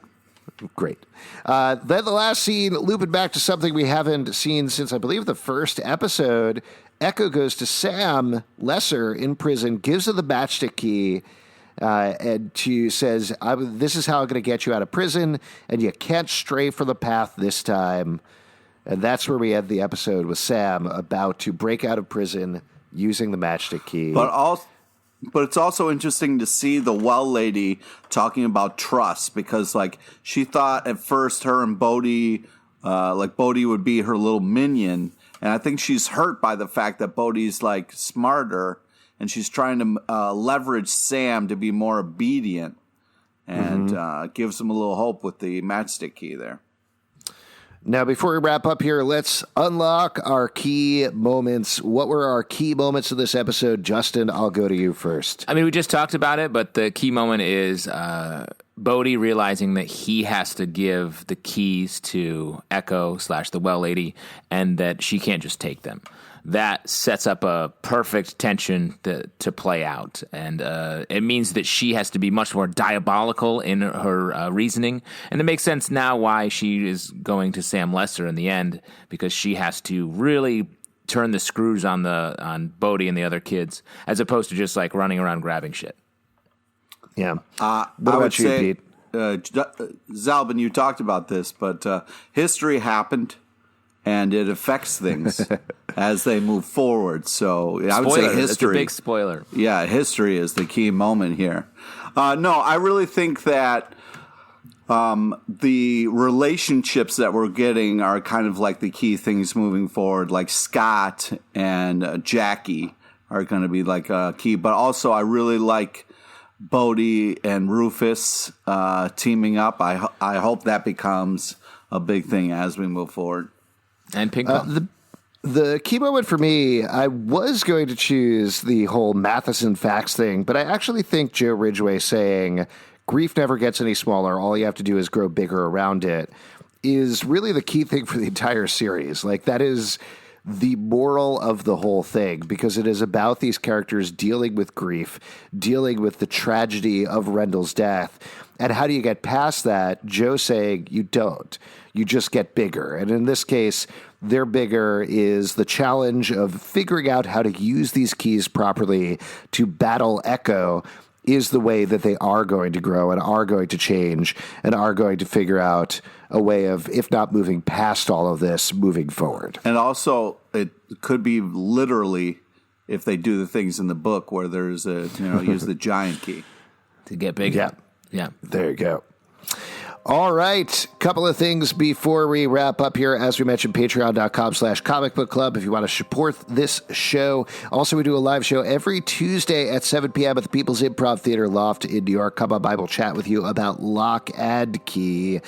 Great. Then the last scene, looping back to something we haven't seen since I believe the first episode. Echo goes to Sam Lesser in prison, gives her the matchstick key. And she says, this is how I'm going to get you out of prison, and you can't stray from the path this time. And that's where we end the episode with Sam about to break out of prison using the matchstick key. But it's also interesting to see the well lady talking about trust because, like, she thought at first her and Bode, Bode would be her little minion, And I think she's hurt by the fact that Bode's like smarter, and she's trying to leverage Sam to be more obedient, and gives him a little hope with the matchstick key there. Now, before we wrap up here, let's unlock our key moments. What were our key moments of this episode? Justin, I'll go to you first. I mean, we just talked about it, but the key moment is Bode realizing that he has to give the keys to Echo / the well lady, and that she can't just take them. That sets up a perfect tension to play out. And it means that she has to be much more diabolical in her reasoning. And it makes sense now why she is going to Sam Lesser in the end, because she has to really turn the screws on Bode and the other kids, as opposed to just like running around grabbing shit. Yeah. What about you, Pete? Zalbin, you talked about this, but history happened. And it affects things as they move forward. So I would say history. It's a big spoiler. Yeah, history is the key moment here. No, I really think that the relationships that we're getting are kind of like the key things moving forward. Like Scot and Jackie are going to be like a key. But also I really like Bode and Rufus teaming up. I hope that becomes a big thing as we move forward. And ping pong. The key moment for me, I was going to choose the whole Matheson facts thing, but I actually think Joe Ridgway saying grief never gets any smaller, all you have to do is grow bigger around it, is really the key thing for the entire series. Like, that is the moral of the whole thing, because it is about these characters dealing with grief, dealing with the tragedy of Rendell's death. And how do you get past that? Joe saying you don't. You just get bigger. And in this case, their bigger is the challenge of figuring out how to use these keys properly to battle Echo is the way that they are going to grow and are going to change and are going to figure out a way of, if not moving past all of this, moving forward. And also, it could be literally, if they do the things in the book where there's use the giant key. To get bigger. Yeah. There you go. All right. Couple of things before we wrap up here. As we mentioned, patreon.com/comic book club if you want to support this show. Also, we do a live show every Tuesday at 7 p.m. at the People's Improv Theater Loft in New York. Come on by, we'll chat with you about Locke and Key.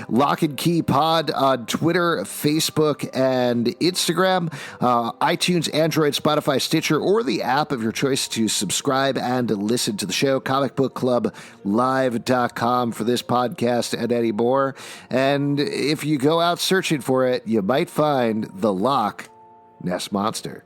Locke and Key Pod on Twitter, Facebook, and Instagram. iTunes, Android, Spotify, Stitcher, or the app of your choice to subscribe and listen to the show. comicbookclublive.com for this podcast and any more. And if you go out searching for it, you might find the Loch Ness Monster.